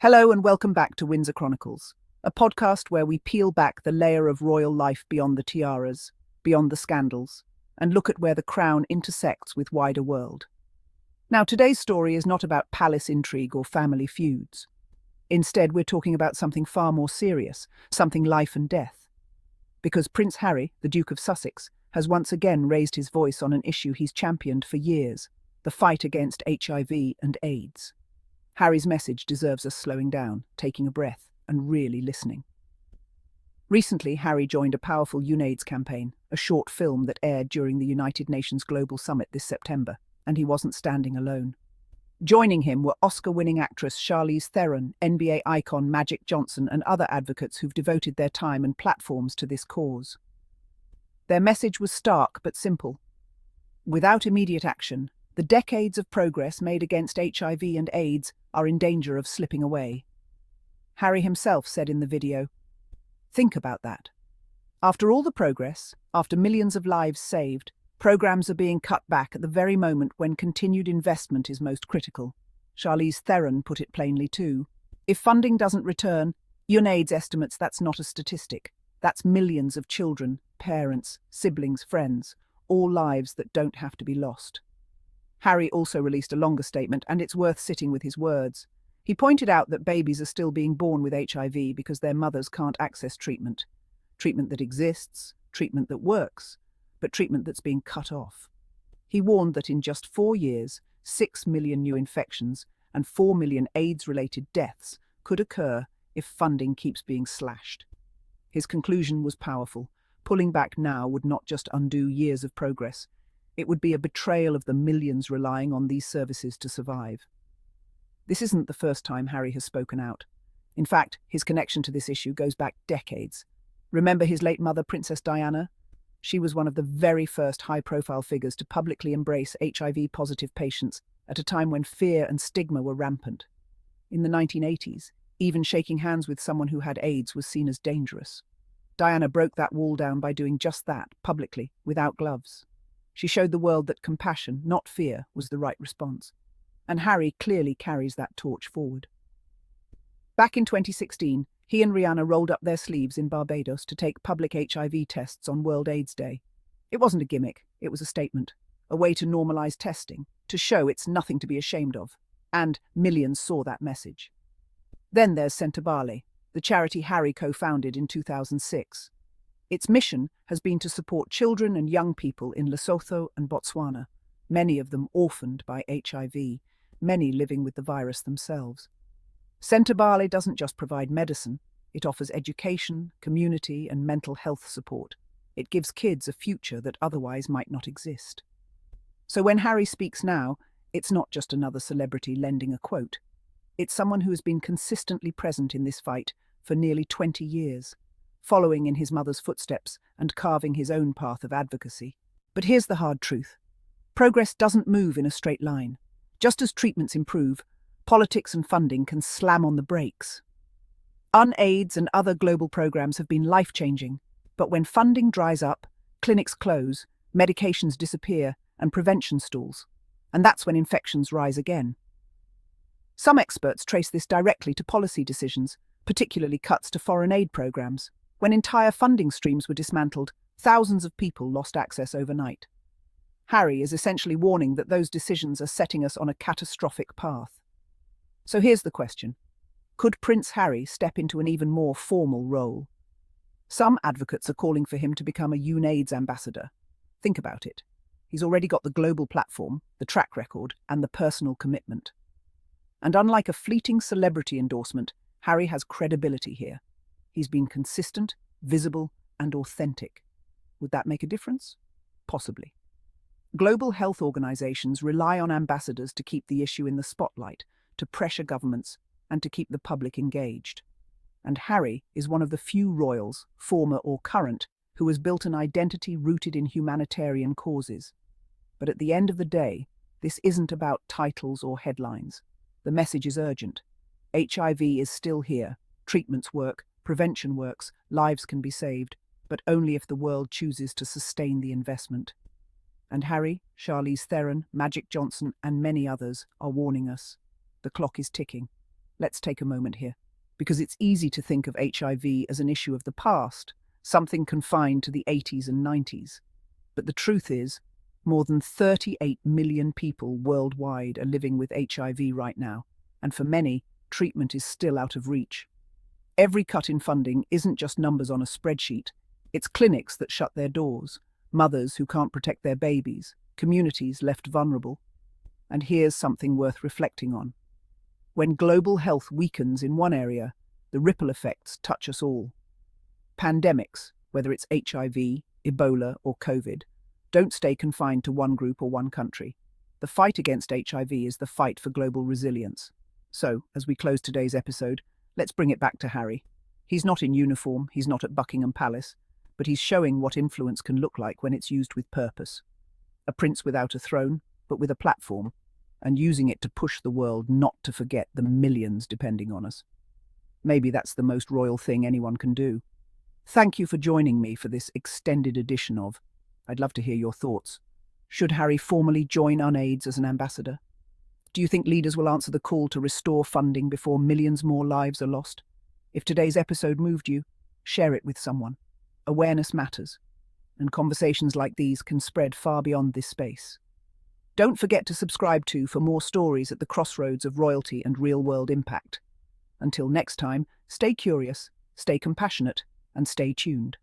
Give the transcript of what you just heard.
Hello and welcome back to Windsor Chronicles, a podcast where we peel back the layer of royal life beyond the tiaras, beyond the scandals, and look at where the crown intersects with wider world. Now, today's story is not about palace intrigue or family feuds. Instead, we're talking about something far more serious, something life and death. Because Prince Harry, the Duke of Sussex, has once again raised his voice on an issue he's championed for years, the fight against HIV and AIDS. Harry's message deserves us slowing down, taking a breath, and really listening. Recently, Harry joined a powerful UNAIDS campaign, a short film that aired during the United Nations Global Summit this September, and he wasn't standing alone. Joining him were Oscar-winning actress Charlize Theron, NBA icon Magic Johnson, and other advocates who've devoted their time and platforms to this cause. Their message was stark but simple. Without immediate action, the decades of progress made against HIV and AIDS are in danger of slipping away. Harry himself said in the video, "Think about that. After all the progress, after millions of lives saved, programs are being cut back at the very moment when continued investment is most critical." Charlize Theron put it plainly too. If funding doesn't return, UNAIDS estimates that's not a statistic. That's millions of children, parents, siblings, friends, all lives that don't have to be lost. Harry also released a longer statement, and it's worth sitting with his words. He pointed out that babies are still being born with HIV because their mothers can't access treatment. Treatment that exists, treatment that works, but treatment that's being cut off. He warned that in just 4 years, 6 million new infections and 4 million AIDS-related deaths could occur if funding keeps being slashed. His conclusion was powerful. Pulling back now would not just undo years of progress. It would be a betrayal of the millions relying on these services to survive. This isn't the first time Harry has spoken out. In fact, his connection to this issue goes back decades. Remember his late mother, Princess Diana? She was one of the very first high-profile figures to publicly embrace HIV-positive patients at a time when fear and stigma were rampant. In the 1980s, even shaking hands with someone who had AIDS was seen as dangerous. Diana broke that wall down by doing just that, publicly, without gloves. She showed the world that compassion, not fear, was the right response. And Harry clearly carries that torch forward. Back in 2016, he and Rihanna rolled up their sleeves in Barbados to take public HIV tests on World AIDS Day. It wasn't a gimmick, it was a statement, a way to normalize testing, to show it's nothing to be ashamed of. And millions saw that message. Then there's Sentebale, the charity Harry co-founded in 2006. Its mission has been to support children and young people in Lesotho and Botswana, many of them orphaned by HIV, many living with the virus themselves. Sentebale doesn't just provide medicine, it offers education, community, and mental health support. It gives kids a future that otherwise might not exist. So when Harry speaks now, it's not just another celebrity lending a quote. It's someone who has been consistently present in this fight for nearly 20 years. Following in his mother's footsteps and carving his own path of advocacy. But here's the hard truth. Progress doesn't move in a straight line. Just as treatments improve, politics and funding can slam on the brakes. UNAIDS and other global programs have been life-changing, but when funding dries up, clinics close, medications disappear, and prevention stalls. And that's when infections rise again. Some experts trace this directly to policy decisions, particularly cuts to foreign aid programs. When entire funding streams were dismantled, thousands of people lost access overnight. Harry is essentially warning that those decisions are setting us on a catastrophic path. So here's the question. Could Prince Harry step into an even more formal role? Some advocates are calling for him to become a UNAIDS ambassador. Think about it. He's already got the global platform, the track record, and the personal commitment. And unlike a fleeting celebrity endorsement, Harry has credibility here. He's been consistent, visible, and authentic. Would that make a difference? Possibly. Global health organizations rely on ambassadors to keep the issue in the spotlight, to pressure governments, and to keep the public engaged. And Harry is one of the few royals, former or current, who has built an identity rooted in humanitarian causes. But at the end of the day, this isn't about titles or headlines. The message is urgent. HIV is still here. Treatments work. Prevention works, lives can be saved, but only if the world chooses to sustain the investment. And Harry, Charlize Theron, Magic Johnson, and many others are warning us. The clock is ticking. let's take a moment here, because it's easy to think of HIV as an issue of the past, something confined to the 80s and 90s. But the truth is, more than 38 million people worldwide are living with HIV right now, and for many, treatment is still out of reach. Every cut in funding isn't just numbers on a spreadsheet, it's clinics that shut their doors, mothers who can't protect their babies, communities left vulnerable. And here's something worth reflecting on. When global health weakens in one area, the ripple effects touch us all. Pandemics, whether it's HIV, Ebola, or COVID, don't stay confined to one group or one country. The fight against HIV is the fight for global resilience. So, as we close today's episode, let's bring it back to Harry. He's not in uniform, he's not at Buckingham Palace, but he's showing what influence can look like when it's used with purpose. A prince without a throne, but with a platform, and using it to push the world not to forget the millions depending on us. Maybe that's the most royal thing anyone can do. Thank you for joining me for this extended edition of I'd love to hear your thoughts. Should Harry formally join UNAIDS as an ambassador? Do you think leaders will answer the call to restore funding before millions more lives are lost? If today's episode moved you, share it with someone. Awareness matters, and conversations like these can spread far beyond this space. Don't forget to subscribe for more stories at the crossroads of royalty and real-world impact. Until next time, stay curious, stay compassionate, and stay tuned.